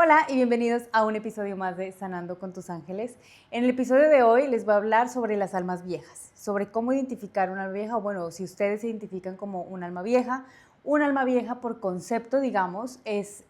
Hola y bienvenidos a un episodio más de Sanando con tus ángeles. En el episodio de hoy les voy a hablar sobre las almas viejas, sobre cómo identificar una alma vieja, o bueno, si ustedes se identifican como un alma vieja por concepto, digamos, es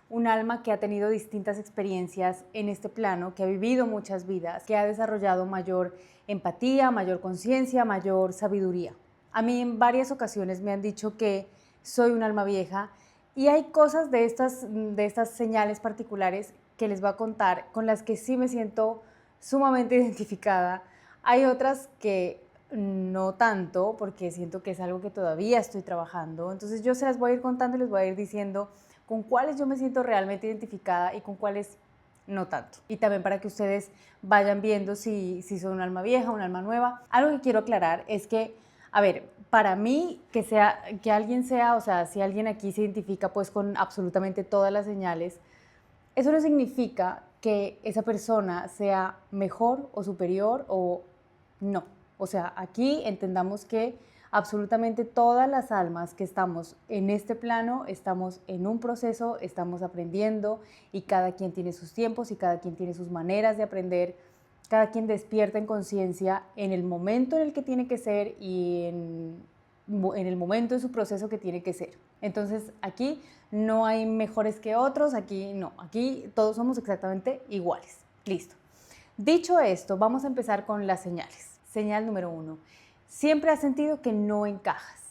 un alma que ha tenido distintas experiencias en este plano, que ha vivido muchas vidas, que ha desarrollado mayor empatía, mayor conciencia, mayor sabiduría. A mí en varias ocasiones me han dicho que soy un alma vieja. Y hay cosas de estas señales particulares que les voy a contar con las que sí me siento sumamente identificada. Hay otras que no tanto, porque siento que es algo que todavía estoy trabajando. Entonces yo se las voy a ir contando y les voy a ir diciendo con cuáles yo me siento realmente identificada y con cuáles no tanto. Y también para que ustedes vayan viendo si son un alma vieja, un alma nueva. Algo que quiero aclarar es que, a ver, para mí, que alguien sea, o sea, si alguien aquí se identifica pues con absolutamente todas las señales, eso no significa que esa persona sea mejor o superior o no. O sea, aquí entendamos que absolutamente todas las almas que estamos en este plano, estamos en un proceso, estamos aprendiendo y cada quien tiene sus tiempos y cada quien tiene sus maneras de aprender. Cada quien despierta en conciencia en el momento en el que tiene que ser y en el momento de su proceso que tiene que ser. Entonces aquí no hay mejores que otros, aquí no, aquí todos somos exactamente iguales. Listo. Dicho esto, vamos a empezar con las señales. Señal número 1. Siempre has sentido que no encajas.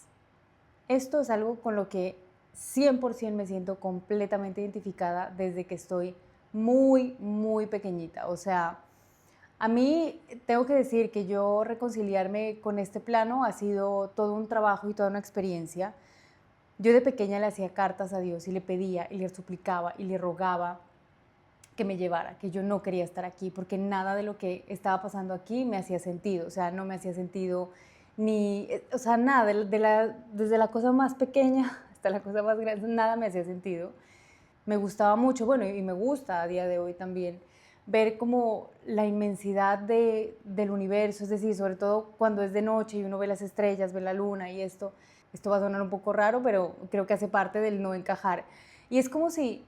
Esto es algo con lo que 100% me siento completamente identificada desde que estoy muy pequeñita. O sea, a mí tengo que decir que yo reconciliarme con este plano ha sido todo un trabajo y toda una experiencia. Yo de pequeña le hacía cartas a Dios y le pedía y le suplicaba y le rogaba que me llevara, que yo no quería estar aquí porque nada de lo que estaba pasando aquí me hacía sentido, o sea, no me hacía sentido ni, o sea, nada, desde la cosa más pequeña hasta la cosa más grande, nada me hacía sentido. Me gustaba mucho, bueno, y me gusta a día de hoy también, ver como la inmensidad del universo, es decir, sobre todo cuando es de noche y uno ve las estrellas, ve la luna y esto va a sonar un poco raro, pero creo que hace parte del no encajar. Y es como si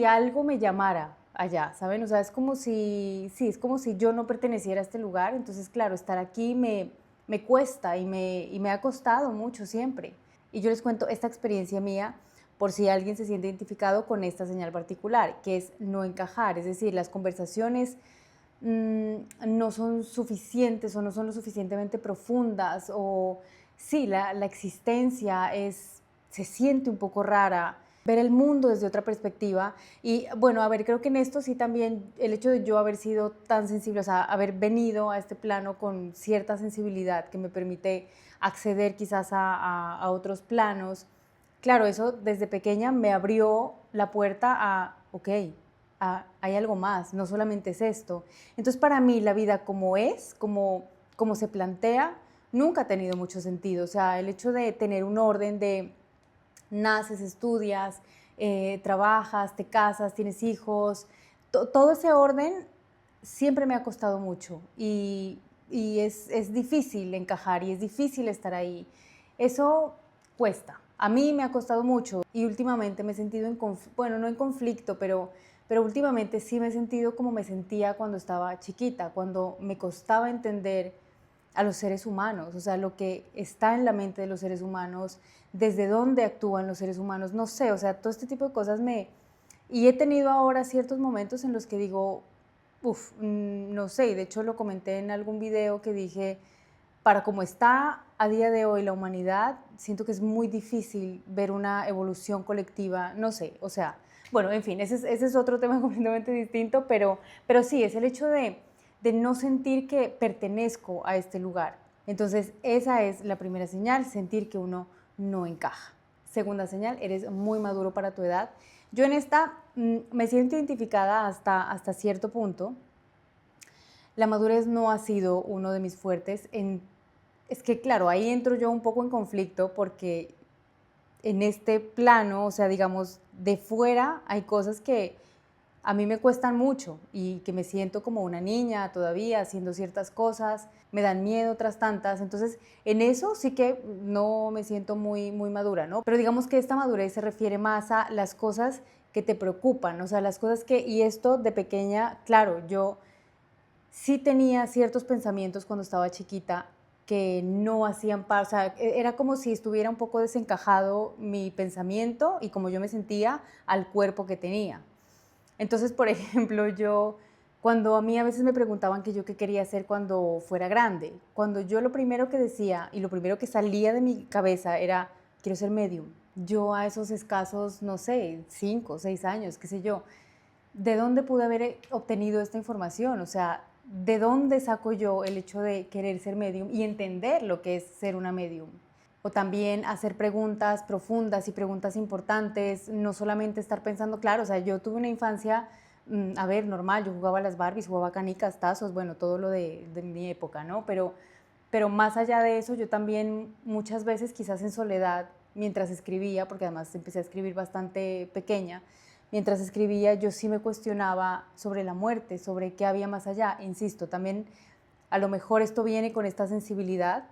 algo me llamara allá, ¿saben? O sea, es como si, sí, es como si yo no perteneciera a este lugar, entonces, claro, estar aquí me cuesta y me ha costado mucho siempre. Y yo les cuento esta experiencia mía por si alguien se siente identificado con esta señal particular, que es no encajar, es decir, las conversaciones no son suficientes o no son lo suficientemente profundas o sí, la existencia se siente un poco rara, ver el mundo desde otra perspectiva y bueno, a ver, creo que en esto sí también el hecho de yo haber sido tan sensible, o sea, haber venido a este plano con cierta sensibilidad que me permite acceder quizás a otros planos. Claro, eso desde pequeña me abrió la puerta a, ok, hay algo más, no solamente es esto. Entonces para mí la vida como es, como se plantea, nunca ha tenido mucho sentido. O sea, el hecho de tener un orden de naces, estudias, trabajas, te casas, tienes hijos, todo ese orden siempre me ha costado mucho y es difícil encajar y es difícil estar ahí. Eso cuesta. A mí me ha costado mucho y últimamente me he sentido bueno, no en conflicto, pero últimamente sí me he sentido como me sentía cuando estaba chiquita, cuando me costaba entender a los seres humanos, o sea, lo que está en la mente de los seres humanos, desde dónde actúan los seres humanos, no sé, o sea, todo este tipo de cosas Y he tenido ahora ciertos momentos en los que digo, no sé, y de hecho lo comenté en algún video que dije, para cómo está a día de hoy la humanidad, siento que es muy difícil ver una evolución colectiva, no sé, o sea, bueno, en fin, ese es otro tema completamente distinto, pero sí, es el hecho de no sentir que pertenezco a este lugar. Entonces, esa es la primera señal, sentir que uno no encaja. Segunda señal, eres muy maduro para tu edad. Yo en esta me siento identificada hasta cierto punto. La madurez no ha sido uno de mis fuertes. Es que, claro, ahí entro yo un poco en conflicto porque en este plano, o sea, digamos, de fuera hay cosas que a mí me cuestan mucho y que me siento como una niña todavía haciendo ciertas cosas, me dan miedo otras tantas, entonces en eso sí que no me siento muy madura, ¿no? Pero digamos que esta madurez se refiere más a las cosas que te preocupan, o sea, las cosas que, y esto de pequeña, claro, yo sí tenía ciertos pensamientos cuando estaba chiquita que no hacían parte, o sea, era como si estuviera un poco desencajado mi pensamiento y como yo me sentía al cuerpo que tenía. Entonces, por ejemplo, yo, cuando a mí a veces me preguntaban que yo qué quería hacer cuando fuera grande, cuando yo lo primero que decía y lo primero que salía de mi cabeza era, quiero ser medium. Yo a esos escasos, no sé, 5 o 6 años, qué sé yo, ¿de dónde pude haber obtenido esta información? O sea, ¿de dónde saco yo el hecho de querer ser medium y entender lo que es ser una medium? O también hacer preguntas profundas y preguntas importantes, no solamente estar pensando, claro, o sea, yo tuve una infancia, a ver, normal, yo jugaba a las Barbies, jugaba canicas, tazos, bueno, todo lo de mi época, ¿no? Pero más allá de eso, yo también muchas veces, quizás en soledad, mientras escribía, porque además empecé a escribir bastante pequeña, mientras escribía yo sí me cuestionaba sobre la muerte, sobre qué había más allá. Insisto, también a lo mejor esto viene con esta sensibilidad,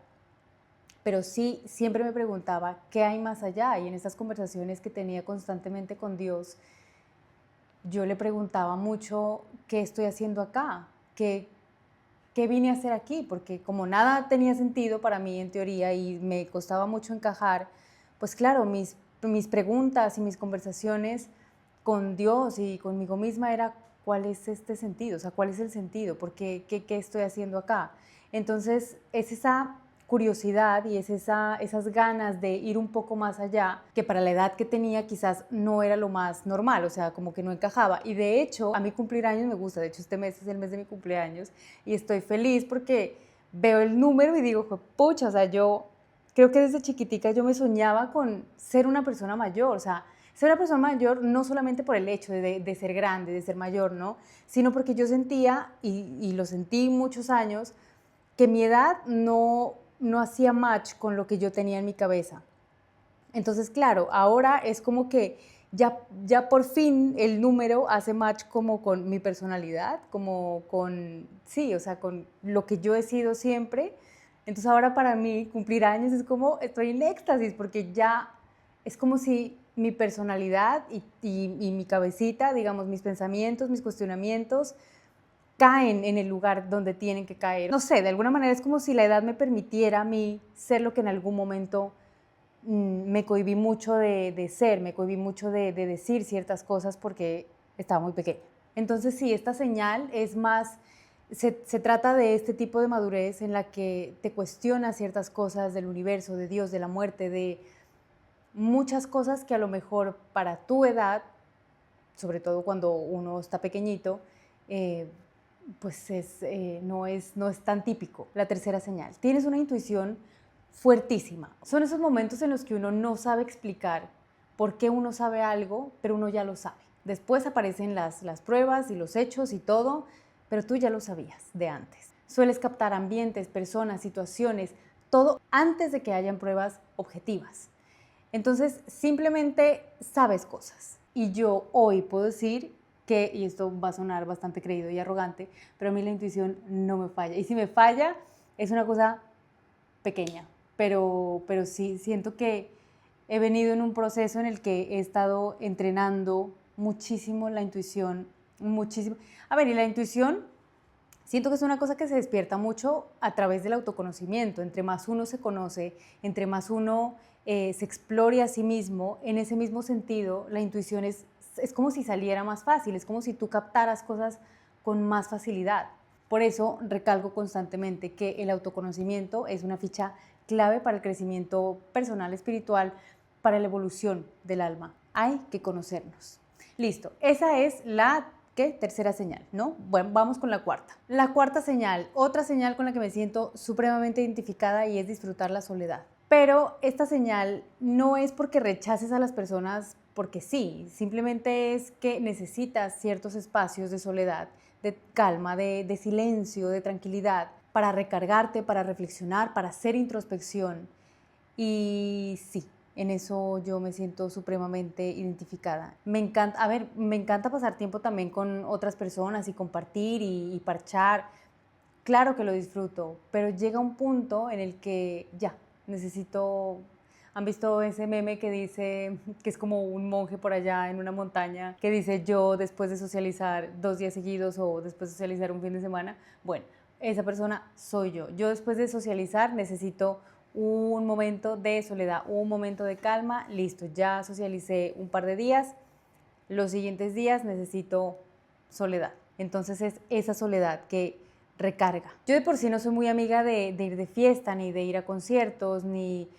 pero sí siempre me preguntaba qué hay más allá, y en estas conversaciones que tenía constantemente con Dios, yo le preguntaba mucho qué estoy haciendo acá, qué vine a hacer aquí, porque como nada tenía sentido para mí en teoría y me costaba mucho encajar, pues claro, mis preguntas y mis conversaciones con Dios y conmigo misma era cuál es este sentido, o sea, cuál es el sentido, qué estoy haciendo acá. Entonces es esa curiosidad y es esas ganas de ir un poco más allá, que para la edad que tenía quizás no era lo más normal, o sea, como que no encajaba. Y de hecho, a mí cumplir años me gusta, de hecho este mes es el mes de mi cumpleaños y estoy feliz porque veo el número y digo, pucha, o sea, yo creo que desde chiquitica yo me soñaba con ser una persona mayor, o sea, ser una persona mayor no solamente por el hecho de ser grande, de ser mayor, ¿no? Sino porque yo sentía, y lo sentí muchos años, que mi edad no hacía match con lo que yo tenía en mi cabeza. Entonces, claro, ahora es como que ya por fin el número hace match como con mi personalidad, como con, sí, o sea, con lo que yo he sido siempre. Entonces ahora para mí cumplir años es como, estoy en éxtasis, porque ya es como si mi personalidad y mi cabecita, digamos, mis pensamientos, mis cuestionamientos, caen en el lugar donde tienen que caer. No sé, de alguna manera es como si la edad me permitiera a mí ser lo que en algún momento me cohibí mucho de ser, me cohibí mucho de decir ciertas cosas porque estaba muy pequeña. Entonces sí, esta señal es más, se trata de este tipo de madurez en la que te cuestionas ciertas cosas del universo, de Dios, de la muerte, de muchas cosas que a lo mejor para tu edad, sobre todo cuando uno está pequeñito, pues no es tan típico. La tercera señal, tienes una intuición fuertísima. Son esos momentos en los que uno no sabe explicar por qué uno sabe algo, pero uno ya lo sabe. Después aparecen las pruebas y los hechos y todo, pero tú ya lo sabías de antes. Sueles captar ambientes, personas, situaciones, todo antes de que hayan pruebas objetivas. Entonces, simplemente sabes cosas. Y yo hoy puedo decir que, y esto va a sonar bastante creído y arrogante, pero a mí la intuición no me falla. Y si me falla, es una cosa pequeña, pero sí siento que he venido en un proceso en el que he estado entrenando muchísimo la intuición, muchísimo. A ver, y la intuición siento que es una cosa que se despierta mucho a través del autoconocimiento. Entre más uno se conoce, entre más uno se explore a sí mismo, en ese mismo sentido, la intuición es como si saliera más fácil, es como si tú captaras cosas con más facilidad. Por eso recalco constantemente que el autoconocimiento es una ficha clave para el crecimiento personal, espiritual, para la evolución del alma. Hay que conocernos. Listo, esa es la tercera señal, ¿no? Bueno, vamos con la cuarta. La cuarta señal, otra señal con la que me siento supremamente identificada y es disfrutar la soledad. Pero esta señal no es porque rechaces a las personas porque sí, simplemente es que necesitas ciertos espacios de soledad, de calma, de silencio, de tranquilidad, para recargarte, para reflexionar, para hacer introspección. Y sí, en eso yo me siento supremamente identificada. Me encanta, a ver, me encanta pasar tiempo también con otras personas y compartir y parchar. Claro que lo disfruto, pero llega un punto en el que ya necesito, o ¿Han visto ese meme que dice que es como un monje por allá en una montaña que dice yo después de socializar 2 días seguidos o después de socializar un fin de semana? Bueno, esa persona soy yo. Yo después de socializar necesito un momento de soledad, un momento de calma, listo, ya socialicé un par de días, los siguientes días necesito soledad. Entonces es esa soledad que recarga. Yo de por sí no soy muy amiga de ir de fiesta, ni de ir a conciertos, ni,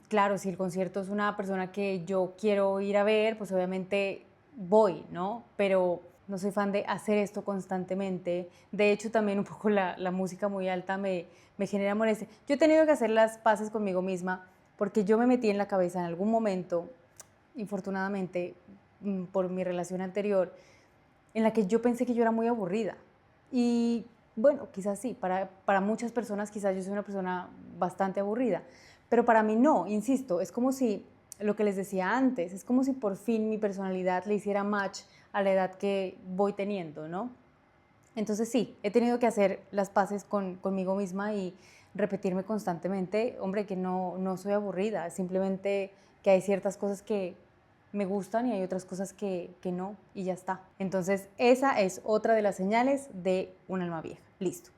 claro, si el concierto es una persona que yo quiero ir a ver, pues obviamente voy, ¿no? Pero no soy fan de hacer esto constantemente. De hecho, también un poco la música muy alta me genera molestia. Yo he tenido que hacer las paces conmigo misma porque yo me metí en la cabeza en algún momento, infortunadamente, por mi relación anterior, en la que yo pensé que yo era muy aburrida. Y bueno, quizás sí, para muchas personas quizás yo soy una persona bastante aburrida, pero para mí no, insisto, es como si, lo que les decía antes, es como si por fin mi personalidad le hiciera match a la edad que voy teniendo, ¿no? Entonces sí, he tenido que hacer las paces conmigo misma y repetirme constantemente, hombre, que no soy aburrida, simplemente que hay ciertas cosas que me gustan y hay otras cosas que no, y ya está. Entonces esa es otra de las señales de un alma vieja. Listo.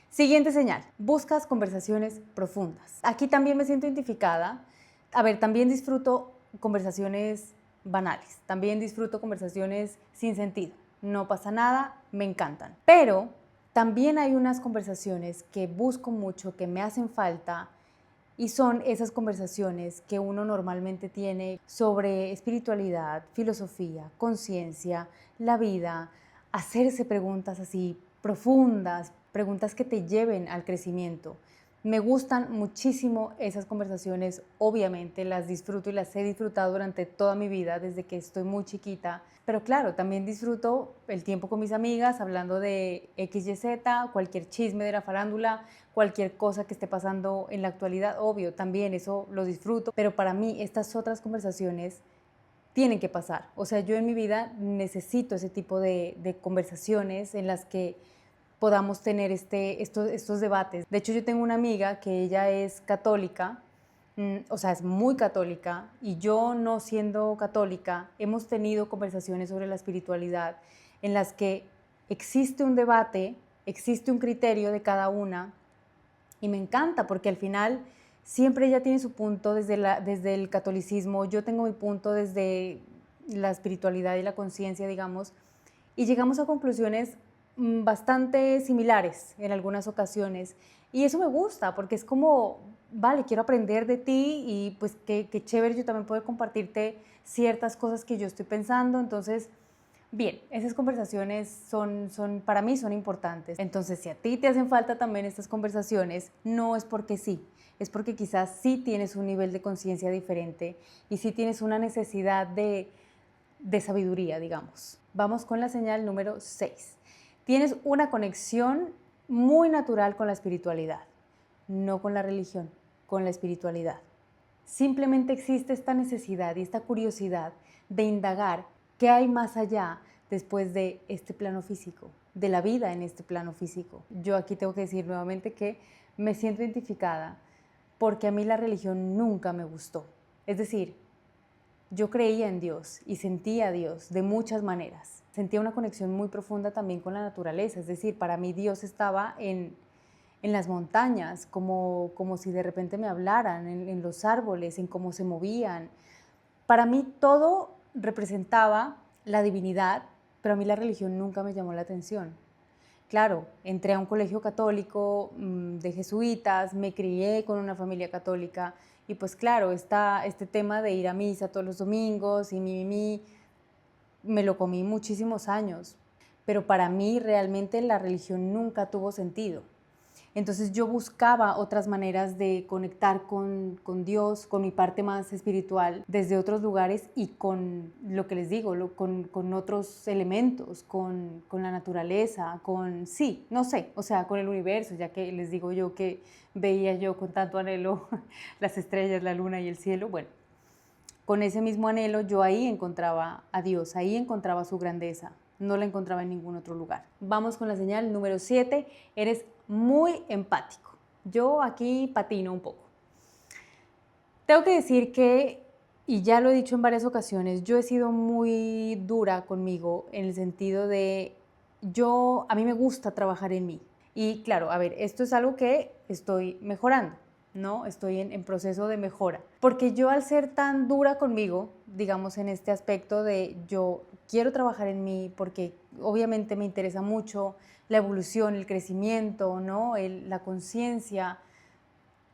Siguiente señal, buscas conversaciones profundas. Aquí también me siento identificada. A ver, también disfruto conversaciones banales, también disfruto conversaciones sin sentido. No pasa nada, me encantan. Pero también hay unas conversaciones que busco mucho, que me hacen falta, y son esas conversaciones que uno normalmente tiene sobre espiritualidad, filosofía, conciencia, la vida, hacerse preguntas así profundas, preguntas que te lleven al crecimiento. Me gustan muchísimo esas conversaciones, obviamente las disfruto y las he disfrutado durante toda mi vida, desde que estoy muy chiquita. Pero claro, también disfruto el tiempo con mis amigas, hablando de X, Y, Z, cualquier chisme de la farándula, cualquier cosa que esté pasando en la actualidad, obvio, también eso lo disfruto. Pero para mí estas otras conversaciones tienen que pasar. O sea, yo en mi vida necesito ese tipo de conversaciones en las que podamos tener estos debates. De hecho, yo tengo una amiga que ella es católica, o sea, es muy católica, y yo no siendo católica, hemos tenido conversaciones sobre la espiritualidad en las que existe un debate, existe un criterio de cada una, y me encanta porque al final siempre ella tiene su punto desde el catolicismo, yo tengo mi punto desde la espiritualidad y la conciencia, digamos, y llegamos a conclusiones bastante similares en algunas ocasiones. Y eso me gusta porque es como, vale, quiero aprender de ti y pues qué chévere yo también poder compartirte ciertas cosas que yo estoy pensando. Entonces, bien, esas conversaciones para mí son importantes. Entonces, si a ti te hacen falta también estas conversaciones, no es porque sí, es porque quizás sí tienes un nivel de conciencia diferente y sí tienes una necesidad de sabiduría, digamos. Vamos con la señal número 6. Tienes una conexión muy natural con la espiritualidad, no con la religión, con la espiritualidad. Simplemente existe esta necesidad y esta curiosidad de indagar qué hay más allá después de este plano físico, de la vida en este plano físico. Yo aquí tengo que decir nuevamente que me siento identificada porque a mí la religión nunca me gustó. Es decir, yo creía en Dios y sentía a Dios de muchas maneras. Sentía una conexión muy profunda también con la naturaleza, es decir, para mí Dios estaba en las montañas, como si de repente me hablaran, en los árboles, en cómo se movían. Para mí todo representaba la divinidad, pero a mí la religión nunca me llamó la atención. Claro, entré a un colegio católico de jesuitas, me crié con una familia católica y pues claro, este tema de ir a misa todos los domingos y me lo comí muchísimos años, pero para mí realmente la religión nunca tuvo sentido. Entonces yo buscaba otras maneras de conectar con Dios, con mi parte más espiritual, desde otros lugares y con lo que les digo, con otros elementos, con la naturaleza, sí, no sé, o sea, con el universo, ya que les digo yo que veía yo con tanto anhelo las estrellas, la luna y el cielo. Bueno, con ese mismo anhelo yo ahí encontraba a Dios, ahí encontraba su grandeza, no la encontraba en ningún otro lugar. Vamos con la señal número 7, eres muy empático. Yo aquí patino un poco. Tengo que decir que, y ya lo he dicho en varias ocasiones, yo he sido muy dura conmigo en el sentido de a mí me gusta trabajar en mí. Y claro, a ver, esto es algo que estoy mejorando, ¿no? Estoy en proceso de mejora. Porque yo al ser tan dura conmigo, digamos en este aspecto de yo quiero trabajar en mí porque obviamente me interesa mucho la evolución, el crecimiento, ¿no? La conciencia,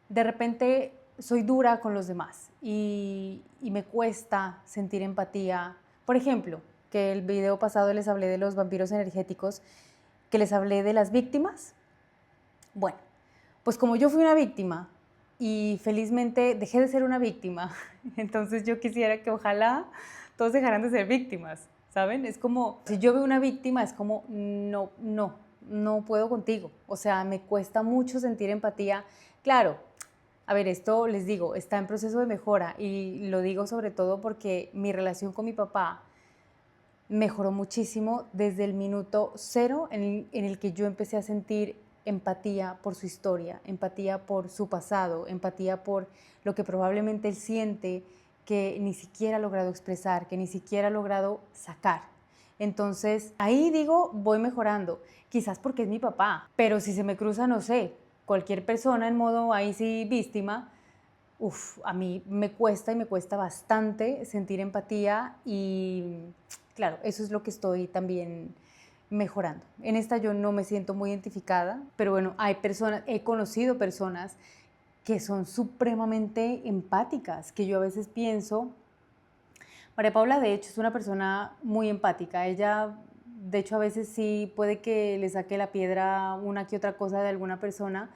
de repente soy dura con los demás y me cuesta sentir empatía. Por ejemplo, que el video pasado les hablé de los vampiros energéticos, que les hablé de las víctimas. Bueno, pues como yo fui una víctima y felizmente dejé de ser una víctima, entonces yo quisiera que ojalá todos dejaran de ser víctimas, ¿saben? Es como, si yo veo una víctima, es como, no puedo contigo. O sea, me cuesta mucho sentir empatía. Claro, a ver, esto les digo, está en proceso de mejora y lo digo sobre todo porque mi relación con mi papá mejoró muchísimo desde el minuto cero en el que yo empecé a sentir empatía por su historia, empatía por su pasado, empatía por lo que probablemente él siente que ni siquiera ha logrado expresar, que ni siquiera ha logrado sacar. Entonces, ahí digo, voy mejorando, quizás porque es mi papá, pero si se me cruza, no sé, cualquier persona en modo ahí sí víctima, a mí me cuesta y me cuesta bastante sentir empatía y claro, eso es lo que estoy también mejorando. En esta yo no me siento muy identificada, pero bueno, he conocido personas que son supremamente empáticas, que yo a veces pienso, María Paula de hecho es una persona muy empática, ella de hecho a veces sí puede que le saque la piedra una que otra cosa de alguna persona,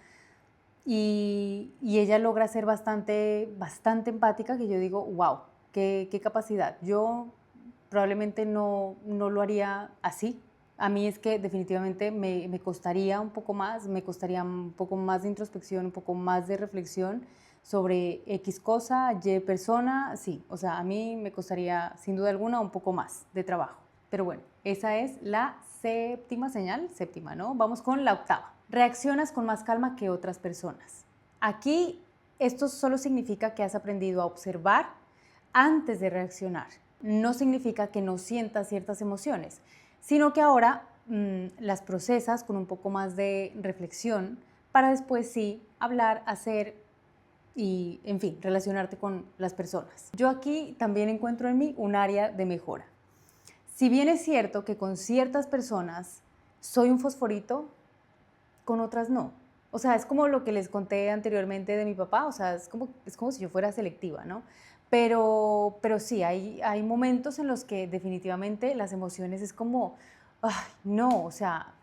y ella logra ser bastante empática, que yo digo, wow, qué capacidad. Yo probablemente no lo haría así. A mí es que definitivamente me costaría un poco más, me costaría un poco más de introspección, un poco más de reflexión sobre X cosa, Y persona, sí. O sea, a mí me costaría sin duda alguna un poco más de trabajo. Pero bueno, esa es la séptima señal, séptima, ¿no? Vamos con la octava. Reaccionas con más calma que otras personas. Aquí esto solo significa que has aprendido a observar antes de reaccionar. No significa que no sientas ciertas emociones, sino que ahora las procesas con un poco más de reflexión para después sí hablar, hacer y, en fin, relacionarte con las personas. Yo aquí también encuentro en mí un área de mejora. Si bien es cierto que con ciertas personas soy un fosforito, con otras no. O sea, es como lo que les conté anteriormente de mi papá, o sea, es como si yo fuera selectiva, ¿no? Pero sí, hay momentos en los que definitivamente las emociones es como, ay, no, o sea,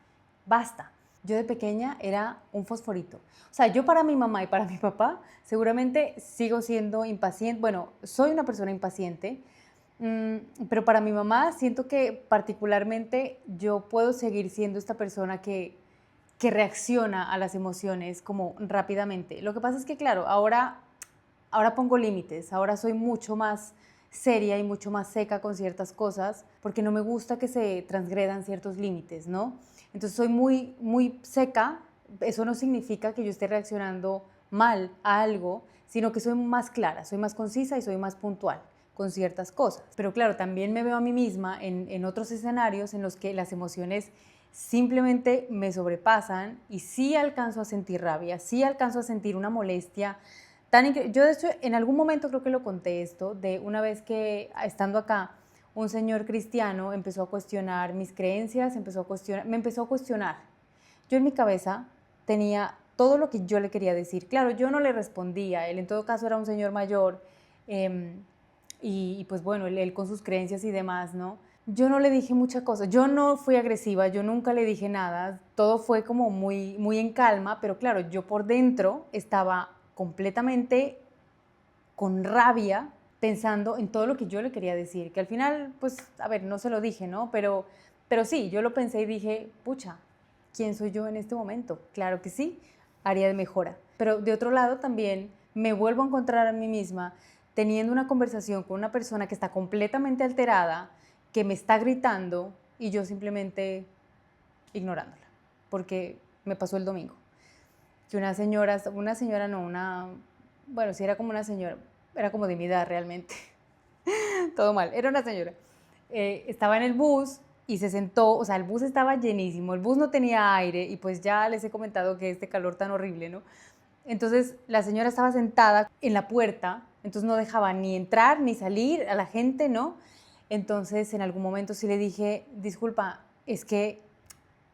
basta. Yo de pequeña era un fosforito. O sea, yo para mi mamá y para mi papá seguramente sigo siendo impaciente, bueno, soy una persona impaciente, pero para mi mamá siento que particularmente yo puedo seguir siendo esta persona que reacciona a las emociones como rápidamente. Lo que pasa es que, claro, ahora pongo límites, ahora soy mucho más seria y mucho más seca con ciertas cosas porque no me gusta que se transgredan ciertos límites, ¿no? Entonces soy muy seca, eso no significa que yo esté reaccionando mal a algo, sino que soy más clara, soy más concisa y soy más puntual con ciertas cosas. Pero claro, también me veo a mí misma en otros escenarios en los que las emociones simplemente me sobrepasan y sí alcanzo a sentir rabia, sí alcanzo a sentir una molestia yo de hecho en algún momento creo que lo conté esto, de una vez que estando acá un señor cristiano empezó a cuestionar mis creencias, me empezó a cuestionar. Yo en mi cabeza tenía todo lo que yo le quería decir. Claro, yo no le respondía, él en todo caso era un señor mayor y pues bueno, él con sus creencias y demás, ¿no? Yo no le dije muchas cosas, yo no fui agresiva, yo nunca le dije nada, todo fue como muy en calma, pero claro, yo por dentro estaba completamente con rabia pensando en todo lo que yo le quería decir, que al final, pues, a ver, no se lo dije, ¿no? Pero sí, yo lo pensé y dije, pucha, ¿quién soy yo en este momento? Claro que sí, área de mejora. Pero de otro lado también me vuelvo a encontrar a mí misma teniendo una conversación con una persona que está completamente alterada, que me está gritando y yo simplemente ignorándola, porque me pasó el domingo. Que una señora no, bueno, sí era como una señora, era como de mi edad realmente, todo mal, era una señora. Estaba en el bus y se sentó, o sea, el bus estaba llenísimo, el bus no tenía aire y pues ya les he comentado que este calor tan horrible, ¿no? Entonces la señora estaba sentada en la puerta, entonces no dejaba ni entrar ni salir a la gente, ¿no? Entonces en algún momento sí le dije, disculpa, es que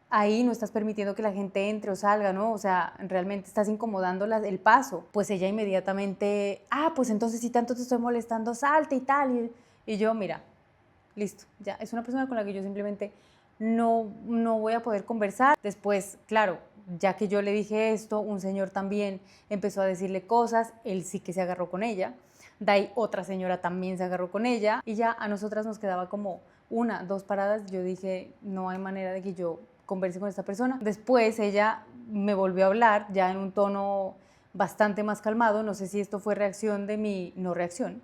ahí no estás permitiendo que la gente entre o salga, ¿no? O sea, realmente estás incomodando el paso. Pues ella inmediatamente, pues entonces si tanto te estoy molestando, salte y tal. Y yo, mira, listo, ya, es una persona con la que yo simplemente no voy a poder conversar. Después, claro, ya que yo le dije esto, un señor también empezó a decirle cosas, él sí que se agarró con ella, de ahí otra señora también se agarró con ella y ya a nosotras nos quedaba como una, dos paradas. Yo dije, no hay manera de que yo converse con esta persona. Después ella me volvió a hablar ya en un tono bastante más calmado, no sé si esto fue reacción de mi no reacción.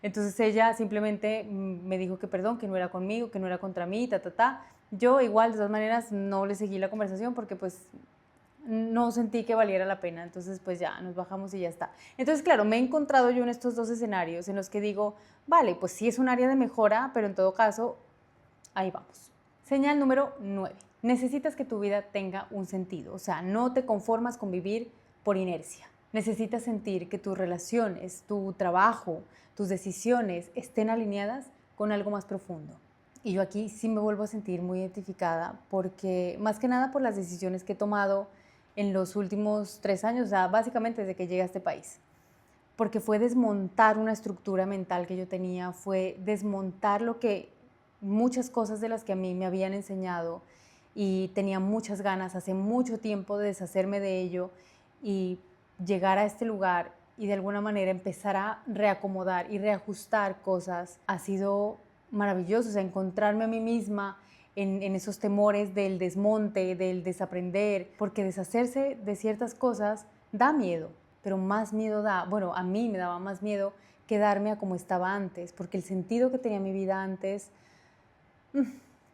Entonces ella simplemente me dijo que perdón, que no era conmigo, que no era contra mí, ta, ta, ta. Yo igual, de todas maneras, no le seguí la conversación porque pues no sentí que valiera la pena. Entonces pues ya, nos bajamos y ya está. Entonces, claro, me he encontrado yo en estos dos escenarios en los que digo, vale, pues sí es un área de mejora, pero en todo caso, ahí vamos. Señal número 9. Necesitas que tu vida tenga un sentido. O sea, no te conformas con vivir por inercia. Necesitas sentir que tus relaciones, tu trabajo, tus decisiones estén alineadas con algo más profundo. Y yo aquí sí me vuelvo a sentir muy identificada porque, más que nada por las decisiones que he tomado en los últimos 3 años, o sea, básicamente desde que llegué a este país. Porque fue desmontar una estructura mental que yo tenía, fue desmontar muchas cosas de las que a mí me habían enseñado y tenía muchas ganas hace mucho tiempo de deshacerme de ello y llegar a este lugar y de alguna manera empezar a reacomodar y reajustar cosas ha sido maravilloso. O sea, encontrarme a mí misma en esos temores del desmonte, del desaprender, porque deshacerse de ciertas cosas da miedo, pero más miedo da, bueno, a mí me daba más miedo quedarme a como estaba antes, porque el sentido que tenía mi vida antes,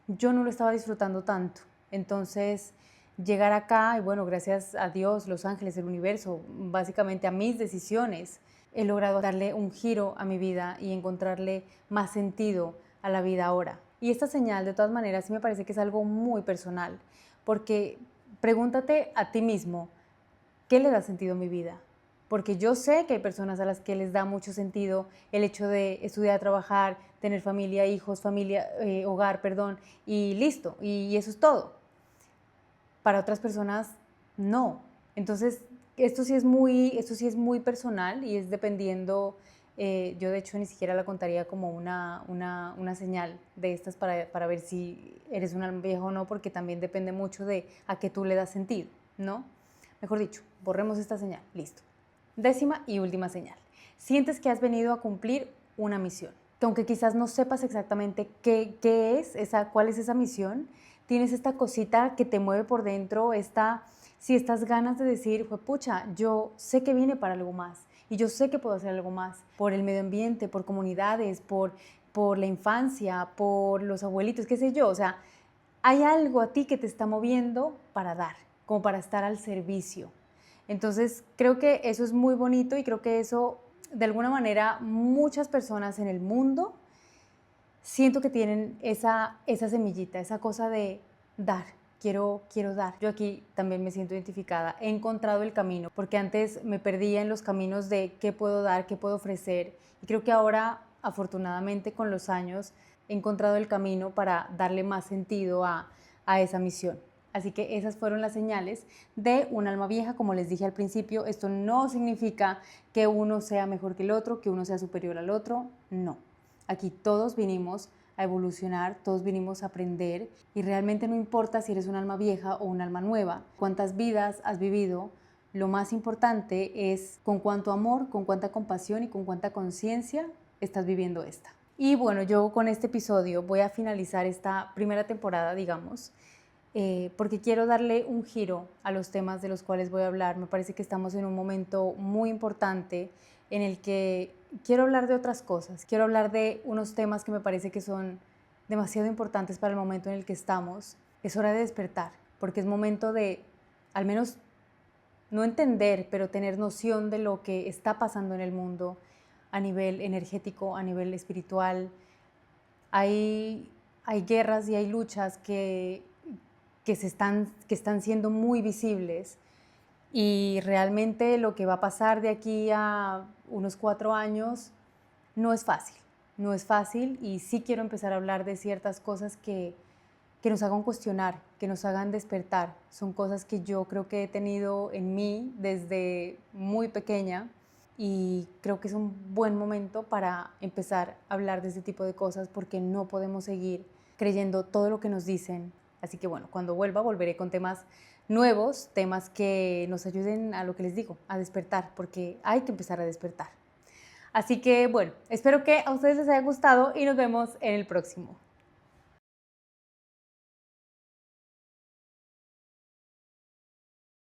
yo no lo estaba disfrutando tanto. Entonces, llegar acá, y bueno, gracias a Dios, los ángeles, el universo, básicamente a mis decisiones, he logrado darle un giro a mi vida y encontrarle más sentido a la vida ahora. Y esta señal, de todas maneras, sí me parece que es algo muy personal, porque pregúntate a ti mismo, ¿qué le da sentido a mi vida? Porque yo sé que hay personas a las que les da mucho sentido el hecho de estudiar, trabajar, tener familia, hijos, familia, hogar, perdón, y listo, y eso es todo. Para otras personas, no. Entonces, esto sí es muy personal y es dependiendo, yo de hecho ni siquiera la contaría como una señal de estas para ver si eres un alma vieja o no, porque también depende mucho de a qué tú le das sentido, ¿no? Mejor dicho, borremos esta señal, listo. 10ª y última señal. Sientes que has venido a cumplir una misión. Que aunque quizás no sepas exactamente cuál es esa misión, tienes esta cosita que te mueve por dentro, si estas ganas de decir, pucha, yo sé que vine para algo más y yo sé que puedo hacer algo más por el medio ambiente, por comunidades, por la infancia, por los abuelitos, qué sé yo. O sea, hay algo a ti que te está moviendo para dar, como para estar al servicio. Entonces, creo que eso es muy bonito y creo que eso, de alguna manera, muchas personas en el mundo siento que tienen esa semillita, esa cosa de dar, quiero dar. Yo aquí también me siento identificada, he encontrado el camino, porque antes me perdía en los caminos de qué puedo dar, qué puedo ofrecer, y creo que ahora, afortunadamente, con los años, he encontrado el camino para darle más sentido a esa misión. Así que esas fueron las señales de un alma vieja. Como les dije al principio, esto no significa que uno sea mejor que el otro, que uno sea superior al otro, no. Aquí todos vinimos a evolucionar, todos vinimos a aprender y realmente no importa si eres un alma vieja o un alma nueva, cuántas vidas has vivido, lo más importante es con cuánto amor, con cuánta compasión y con cuánta conciencia estás viviendo esta. Y bueno, yo con este episodio voy a finalizar esta primera temporada, digamos, porque quiero darle un giro a los temas de los cuales voy a hablar. Me parece que estamos en un momento muy importante en el que quiero hablar de otras cosas, quiero hablar de unos temas que me parece que son demasiado importantes para el momento en el que estamos. Es hora de despertar, porque es momento de, al menos, no entender, pero tener noción de lo que está pasando en el mundo, a nivel energético, a nivel espiritual. Hay guerras y hay luchas que están siendo muy visibles y realmente lo que va a pasar de aquí a unos 4 años no es fácil, no es fácil y sí quiero empezar a hablar de ciertas cosas que nos hagan cuestionar, que nos hagan despertar. Son cosas que yo creo que he tenido en mí desde muy pequeña y creo que es un buen momento para empezar a hablar de este tipo de cosas porque no podemos seguir creyendo todo lo que nos dicen. Así que bueno, cuando vuelva volveré con temas nuevos, temas que nos ayuden a lo que les digo, a despertar, porque hay que empezar a despertar. Así que bueno, espero que a ustedes les haya gustado y nos vemos en el próximo.